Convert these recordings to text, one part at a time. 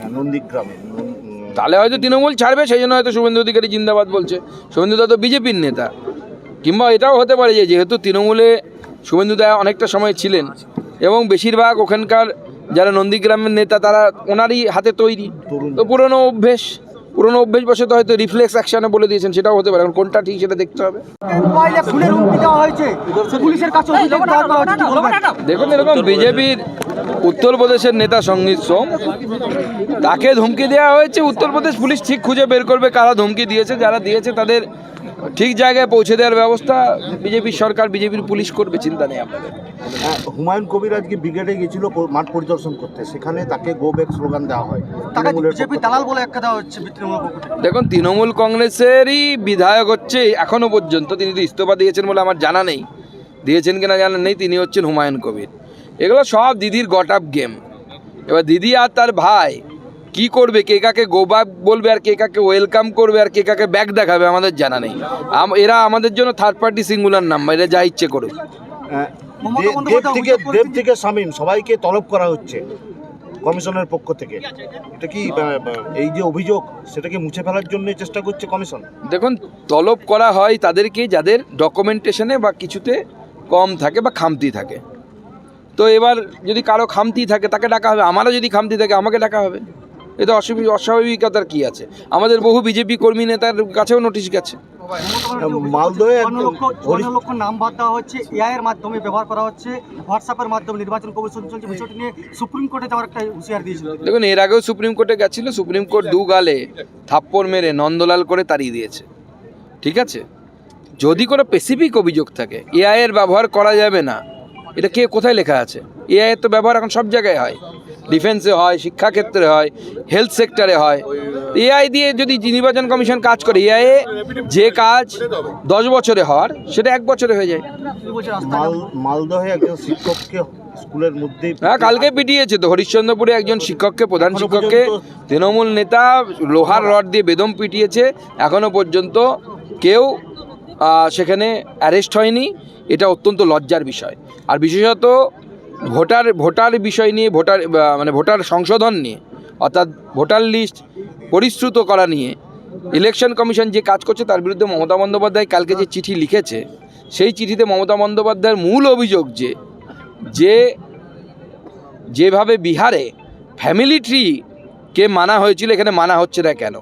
নন্দীগ্রামে তাহলে হয়তো তৃণমূল ছাড়বে, সেই জন্য হয়তো শুভেন্দু অধিকারী জিন্দাবাদ বলছে। শুভেন্দু দা তো বিজেপির নেতা। কিংবা এটাও হতে পারে যে যেহেতু তৃণমূলে শুভেন্দু দা অনেকটা সময় ছিলেন এবং বেশিরভাগ ওখানকার যারা নন্দীগ্রামের নেতা তারা ওনারই হাতে তৈরি, তো পুরনো অভ্যেস বসে তো হয়তো রিফ্লেক্স অ্যাকশনে বলে দিয়েছেন, সেটাও হতে পারে। এখন কোনটা ঠিক সেটা দেখতে হবে। দেখুন, এরকম বিজেপির উত্তরপ্রদেশের নেতা সঙ্গীত সোম, তাকে ধমকি দেওয়া হয়েছে। উত্তরপ্রদেশ পুলিশ ঠিক খুঁজে বের করবে কারা ধমকি দিয়েছে, যারা দিয়েছে তাদের ঠিক জায়গায় পৌঁছে দেওয়ার ব্যবস্থা বিজেপির সরকার, বিজেপির পুলিশ করবে, চিন্তা নেই আপনাদের। হুমায়ুন কবির আজকে ব্রিগেডে গিয়েছিল মাঠ পরিদর্শন করতে, সেখানে তাকে গো ব্যাক স্লোগান দেওয়া হয়। দেখুন, তৃণমূল কংগ্রেসেরই বিধায়ক হচ্ছে এখনো পর্যন্ত, তিনি তো ইস্তফা দিয়েছেন বলে আমার জানা নেই, দিয়েছেন কিনা জানা নেই, তিনি হচ্ছেন হুমায়ুন কবির। এগুলো সব দিদির গট আপ গেম। এবার দিদি আর তার ভাই কি করবে, কে কাকে গো ব্যাক বলবে আর কে কাকে ওয়েলকাম করবে আর কে কাকে ব্যাক দেখাবে আমাদের জানা নেই। এরা আমাদের জন্য থার্ড পার্টি সিঙ্গুলার নাম্বার, এরা যা ইচ্ছে করুক। দেব থেকে শামীম সবাইকে তলব করা হচ্ছে কমিশনের পক্ষ থেকে। এটা কি এই যে অভিযোগ সেটাকে মুছে ফেলার জন্য চেষ্টা করছে কমিশন? দেখুন, তলব করা হয় তাদেরকে যাদের ডকুমেন্টেশনে বা কিছুতে কম থাকে বা খামতি থাকে। তো এবার যদি কারো খামতি থাকে তাকে ডাকা হবে, আমারও যদি খামতি থাকে আমাকে ডাকা হবে। এতে অস্বাভাবিকতার কি আছে? আমাদের বহু বিজেপি কর্মী নেতার কাছেও নোটিশ গেছে। মালদহে নাম বাদ দেওয়া হচ্ছে, এআই এর মাধ্যমে ব্যবহার করা হচ্ছে, হোয়াটসঅ্যাপের মাধ্যমে নির্বাচন কমিশন চলছে, বিষয়টি নিয়ে সুপ্রিম কোর্টে যাওয়ার একটা হুঁশিয়ার দিয়েছিল। দেখুন, এর আগেও সুপ্রিম কোর্টে গেছিল, সুপ্রিম কোর্ট দু গালে থাপ্পড় মেরে নন্দলাল করে তাড়িয়ে দিয়েছে। ঠিক আছে, যদি কোনো স্পেসিফিক অভিযোগ থাকে এআই এর ব্যবহার করা যাবে না, এটা কে কোথায় লেখা আছে? এআই এর তো ব্যবহার এখন সব জায়গায় হয়, ডিফেন্সে হয়, শিক্ষাক্ষেত্রে হয়, হেলথ সেক্টরে হয়। এআই দিয়ে যদি নির্বাচন কমিশন কাজ করে, এআই যে কাজ 10 বছরে হওয়ার সেটা 1 বছরে হয়ে যায়। মালদহে একজন শিক্ষককে স্কুলের মধ্যে, হ্যাঁ, কালকে পিটিয়েছে তো হরিশ্চন্দ্রপুরে একজন শিক্ষককে, প্রধান শিক্ষককে তৃণমূল নেতা লোহার রড দিয়ে বেদম পিটিয়েছে। এখনো পর্যন্ত কেউ সেখানে অ্যারেস্ট হয়নি। এটা অত্যন্ত লজ্জার বিষয়। আর বিশেষত ভোটার বিষয় নিয়ে, ভোটার সংশোধন নিয়ে, অর্থাৎ ভোটার লিস্ট পরিশ্রুত করা নিয়ে ইলেকশন কমিশন যে কাজ করছে তার বিরুদ্ধে মমতা বন্দ্যোপাধ্যায় কালকে যে চিঠি লিখেছে, সেই চিঠিতে মমতা বন্দ্যোপাধ্যায়ের মূল অভিযোগ যেভাবে বিহারে ফ্যামিলি ট্রিকে মানা হয়েছিল এখানে মানা হচ্ছে না কেন,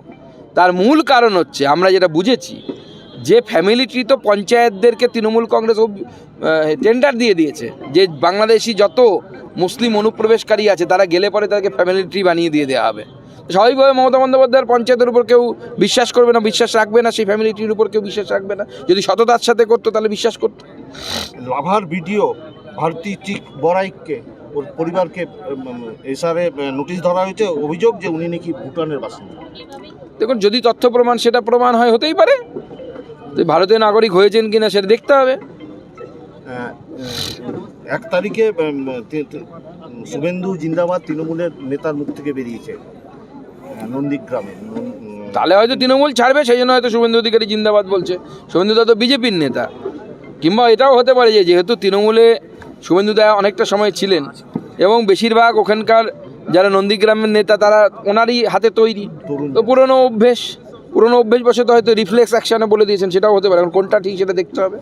তার মূল কারণ হচ্ছে, আমরা যেটা বুঝেছি, যে ফ্যামিলি ট্রি তো পঞ্চায়েতদেরকে তৃণমূল কংগ্রেস টেন্ডার দিয়ে দিয়েছে, যে বাংলাদেশি যত মুসলিম অনুপ্রবেশকারী আছে তারা গেলে পরে তাদেরকে ফ্যামিলি ট্রি বানিয়ে দিয়ে দেওয়া হবে। স্বাভাবিকভাবে মমতা বন্দ্যোপাধ্যায়ের পঞ্চায়েতের উপর কেউ বিশ্বাস করবে না, বিশ্বাস রাখবে না, সেই ফ্যামিলি ট্রির উপর কেউ বিশ্বাস রাখবে না। যদি সততার সাথে করতো তাহলে বিশ্বাস করতো। লাভার ভিডিও ভারতী চিক বড়াইককে, ওর পরিবারকে এসআরে নোটিশ ধরা হয়েছে, অভিযোগ যে উনি নাকি ভুটানের বাসিন্দা। দেখুন, যদি তথ্য প্রমাণ সেটা প্রমাণ হয়, হতেই পারে। তো ভারতীয় নাগরিক হয়েছেন কিনা সেটা দেখতে হবে। 1 তারিখে শুভেন্দু জিন্দাবাদ তৃণমূলের নেতার মুখ থেকে বেরিয়েছে নন্দীগ্রামে। তাহলে হয়তো তৃণমূল ছাড়বে, সেই জন্য হয়তো শুভেন্দু অধিকারী জিন্দাবাদ বলছে। শুভেন্দু দা তো বিজেপির নেতা। কিংবা এটাও হতে পারে যে যেহেতু তৃণমূলে শুভেন্দু দা অনেকটা সময় ছিলেন এবং বেশিরভাগ ওখানকার যারা নন্দীগ্রামের নেতা তারা ওনারই হাতে তৈরি, তো পুরনো অভ্যেস বসে তো হয়তো রিফ্লেক্স অ্যাকশনে বলে দিয়েছেন, সেটাও হতে পারে। এখন কোনটা ঠিক সেটা দেখতে হবে।